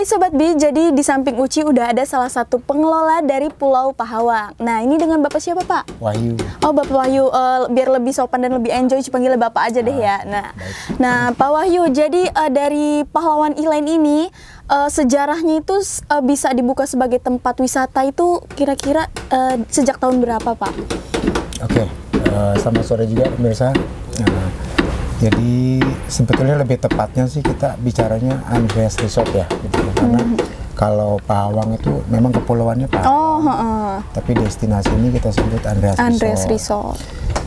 Hai Sobat Bi, jadi di samping Uci udah ada salah satu pengelola dari Pulau Pahawang. Nah, ini dengan Bapak siapa, Pak? Wahyu. Oh, Bapak Wahyu, biar lebih sopan dan lebih enjoy, panggilnya Bapak aja deh ya. Nah, Pak Wahyu, jadi dari Pahlawan Elaine ini, sejarahnya itu bisa dibuka sebagai tempat wisata itu kira-kira sejak tahun berapa, Pak? Oke, selamat sore juga pemirsa. Jadi sebetulnya lebih tepatnya sih kita bicaranya Andreas Resort ya, gitu. Karena kalau Pahawang itu memang kepulauannya Pahawang, tapi destinasi ini kita sebut Andreas Resort.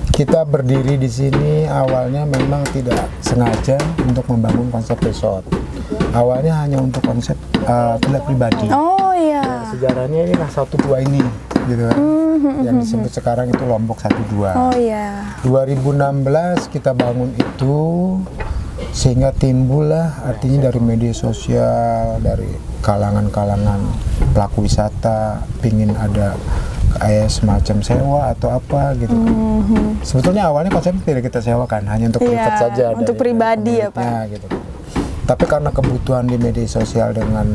Kita berdiri di sini awalnya memang tidak sengaja untuk membangun konsep resort. Awalnya hanya untuk konsep villa pribadi. Oh iya. Sejarahnya ini lah 1-2 ini, gitu kan. Yang disebut sekarang itu Lombok 1-2. Oh iya. 2016 kita bangun itu sehingga timbullah artinya dari media sosial, dari kalangan-kalangan pelaku wisata pingin ada kayak semacam sewa atau apa gitu kan. Sebetulnya awalnya konsepnya tidak kita sewakan, hanya untuk privat saja, untuk pribadi ya Pak. Gitu. Tapi karena kebutuhan di media sosial dengan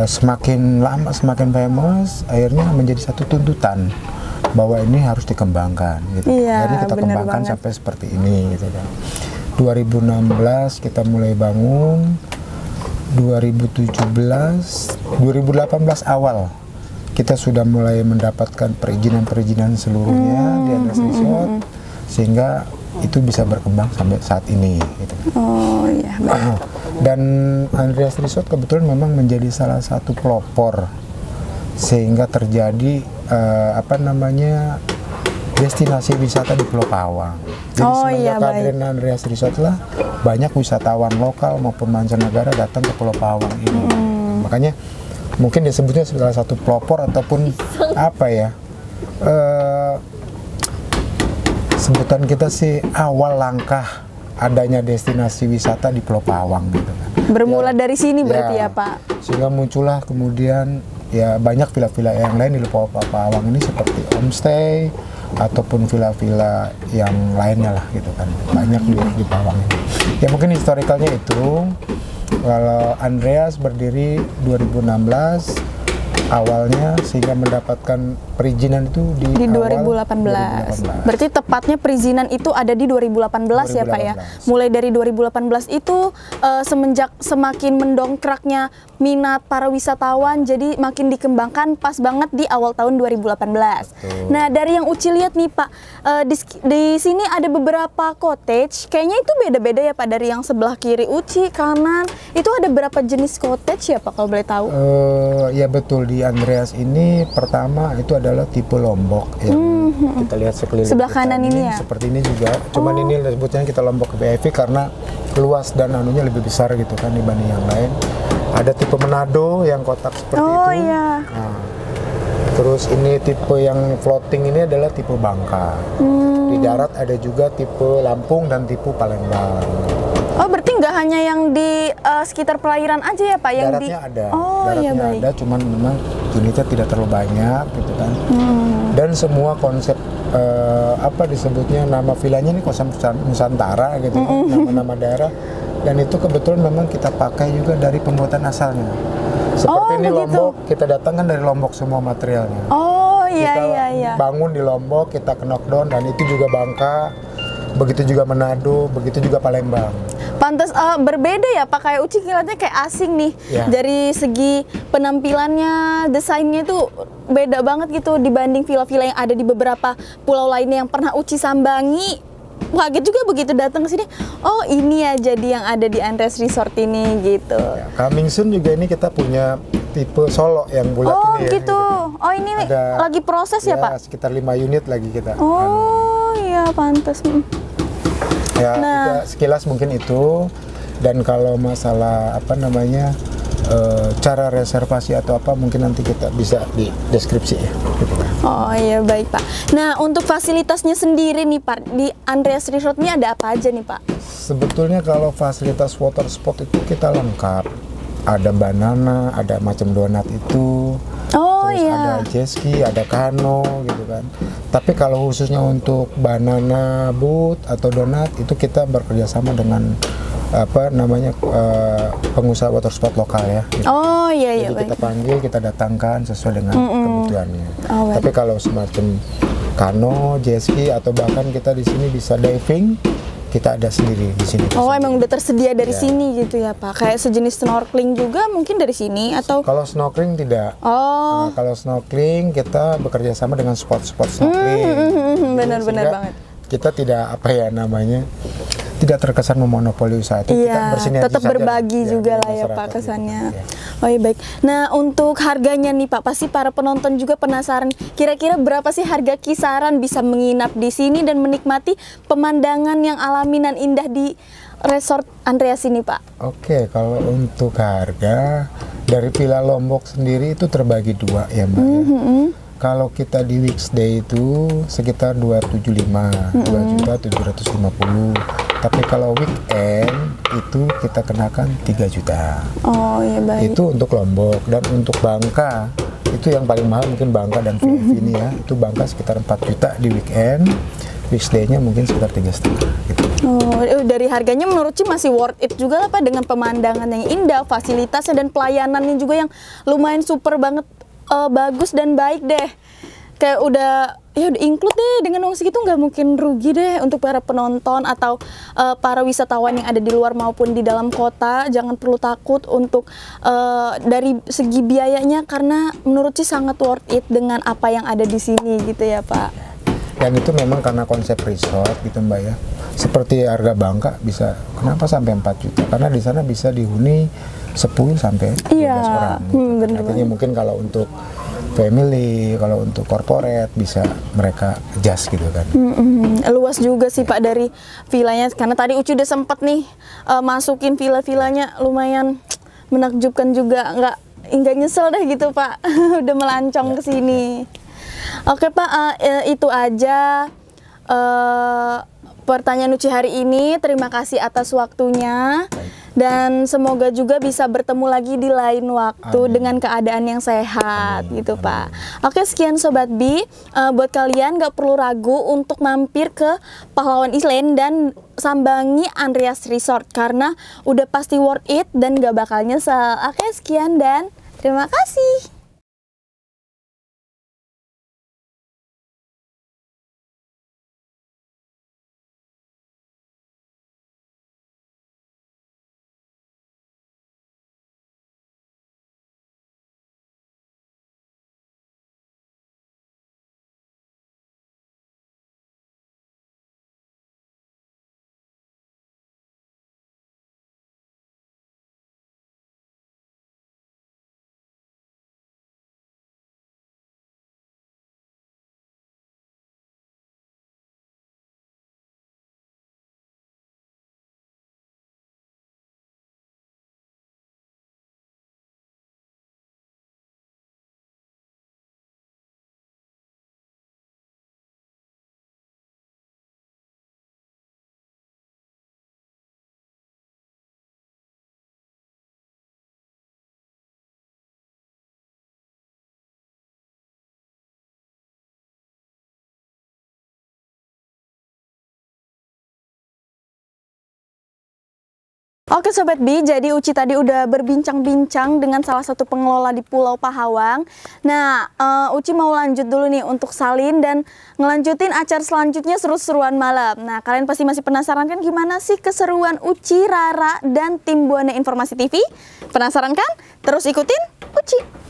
semakin lama semakin famous, akhirnya menjadi satu tuntutan bahwa ini harus dikembangkan gitu. Jadi kita kembangkan sampai seperti ini gitu kan. 2016 kita mulai bangun, 2017, 2018 awal kita sudah mulai mendapatkan perizinan seluruhnya di Andreas Resort, sehingga itu bisa berkembang sampai saat ini gitu. Oh iya. Dan Andreas Resort kebetulan memang menjadi salah satu pelopor sehingga terjadi destinasi wisata di Pulau Pahawang. Jadi semenjak kehadiran Andreas Resort lah banyak wisatawan lokal maupun mancanegara datang ke Pulau Pahawang ini. Makanya mungkin disebutnya salah satu pelopor ataupun sebutan kita sih awal langkah adanya destinasi wisata di Pulau Pahawang gitu kan. Bermula dari sini berarti ya Pak? Sehingga muncullah kemudian ya banyak villa-villa yang lain di Pulau Pahawang ini seperti homestay ataupun villa-villa yang lainnya lah gitu kan. Banyak di Pahawang ini. Ya mungkin historikalnya itu kalau Andreas berdiri 2016 awalnya sehingga mendapatkan perizinan itu di 2018. Berarti tepatnya perizinan itu ada di 2018 ya Pak ya. Mulai dari 2018 itu semenjak semakin mendongkraknya minat para wisatawan, jadi makin dikembangkan pas banget di awal tahun 2018. Nah, dari yang Uci lihat nih Pak, di sini ada beberapa cottage, kayaknya itu beda-beda ya Pak, dari yang sebelah kiri Uci, kanan, itu ada berapa jenis cottage ya Pak kalau boleh tahu? Ya betul, di Andreas ini pertama itu adalah tipe Lombok yang kita lihat sekeliling sebelah kanan ini ya? Seperti ini juga, cuman ini sebutnya kita Lombok VIP karena luas dan anunya lebih besar gitu kan dibanding yang lain. Ada tipe Manado yang kotak seperti itu. Iya. Nah, terus ini tipe yang floating ini adalah tipe Bangka. Di darat ada juga tipe Lampung dan tipe Palembang. Oh, berarti nggak hanya yang di sekitar perairan aja ya Pak? Yang daratnya ada. Oh, daratnya iya, ada, cuman memang unitnya tidak terlalu banyak gitu kan. Dan semua konsep disebutnya nama villanya ini konsep Nusantara gitu kan, nama-nama daerah. Dan itu kebetulan memang kita pakai juga dari pembuatan asalnya. Seperti ini begitu. Lombok, kita datangkan dari Lombok semua materialnya. Oh iya, kita bangun di Lombok, kita knockdown, dan itu juga Bangka, begitu juga Manado, begitu juga Palembang. Pantes berbeda ya Pak, kayak Uci kelihatannya kayak asing nih. Dari segi penampilannya, desainnya itu beda banget gitu dibanding villa-villa yang ada di beberapa pulau lainnya yang pernah Uci sambangi. Kaget juga begitu datang ke sini. Oh, ini ya jadi yang ada di Andreas Resort ini gitu. Ya, coming soon juga ini kita punya tipe Solo yang bulat ini. Oh gitu. Oh ini ada, lagi proses ya Pak? Sekitar 5 unit lagi kita. Oh iya, pantas. Ya, sekilas mungkin itu. Dan kalau masalah cara reservasi atau apa mungkin nanti kita bisa di deskripsi ya. Oh iya, baik Pak. Nah, untuk fasilitasnya sendiri nih Pak, di Andreas Resort ini ada apa aja nih Pak? Sebetulnya kalau fasilitas water sport itu kita lengkap. Ada banana, ada macam donat itu. Terus ada jet ski, ada kano gitu kan. Tapi kalau khususnya untuk banana boat atau donat itu kita bekerja sama dengan apa namanya pengusaha water sport lokal ya. Gitu. Oh iya iya. Jadi kita panggil, kita datangkan sesuai dengan kebutuhannya. Oh, tapi kalau semacam kano, jet ski atau bahkan kita di sini bisa diving, kita ada sendiri di sini. Oh emang udah tersedia dari sini gitu ya Pak? Kayak sejenis snorkeling juga mungkin dari sini atau? Kalau snorkeling tidak. Oh. Kalau snorkeling kita bekerja sama dengan spot-spot snorkeling. Benar-benar banget. Kita tidak apa ya namanya, tidak terkesan memonopoli usaha itu. Iya, kita tetap berbagi juga lah ya Pak kesannya. Oh iya baik. Nah untuk harganya nih Pak, pasti para penonton juga penasaran. Kira-kira berapa sih harga kisaran bisa menginap di sini dan menikmati pemandangan yang alami dan indah di Resort Andreas ini Pak? Oke, kalau untuk harga dari Villa Lombok sendiri itu terbagi dua ya Mbak. Kalau kita di weekday itu sekitar 275, 2.750. Tapi kalau weekend itu kita kenakan 3 juta. Oh iya baik. Itu untuk Lombok. Dan untuk Bangka itu yang paling mahal mungkin Bangka dan VIP ini ya. Itu Bangka sekitar 4 juta di weekend. Weekday-nya mungkin sekitar 3,5 gitu. Oh, dari harganya menurut Ci masih worth it juga lah Pak, dengan pemandangan yang indah, fasilitasnya dan pelayanannya juga yang lumayan super banget. Bagus dan baik deh, kayak udah include deh, dengan uang segitu nggak mungkin rugi deh untuk para penonton atau para wisatawan yang ada di luar maupun di dalam kota. Jangan perlu takut untuk dari segi biayanya, karena menurut Ci sangat worth it dengan apa yang ada di sini gitu ya Pak. Dan itu memang karena konsep resort gitu Mbak ya. Seperti harga Bangka bisa, kenapa sampai 4 juta? Karena di sana bisa dihuni 10 sampai 12 orang. Gitu. Artinya mungkin kalau untuk family, kalau untuk corporate bisa mereka adjust gitu kan. Luas juga sih Pak dari villanya, karena tadi Uci udah sempet nih masukin villa-villanya, lumayan menakjubkan juga, nggak nyesel deh gitu Pak. Udah melancong ke sini. Oke Pak, itu aja pertanyaan Uci hari ini. Terima kasih atas waktunya. Dan semoga juga bisa bertemu lagi di lain waktu. Amin. Dengan keadaan yang sehat. Amin. Gitu Pak. Oke, sekian Sobat Bi. Buat kalian gak perlu ragu untuk mampir ke Pahlawan Island dan sambangi Andreas Resort, karena udah pasti worth it dan gak bakal nyesel. Oke, sekian dan terima kasih. Oke Sobat Bi, jadi Uci tadi udah berbincang-bincang dengan salah satu pengelola di Pulau Pahawang. Nah, Uci mau lanjut dulu nih untuk salin dan ngelanjutin acara selanjutnya, seru-seruan malam. Nah, kalian pasti masih penasaran kan gimana sih keseruan Uci, Rara, dan tim Buana Informasi TV? Penasaran kan? Terus ikutin Uci.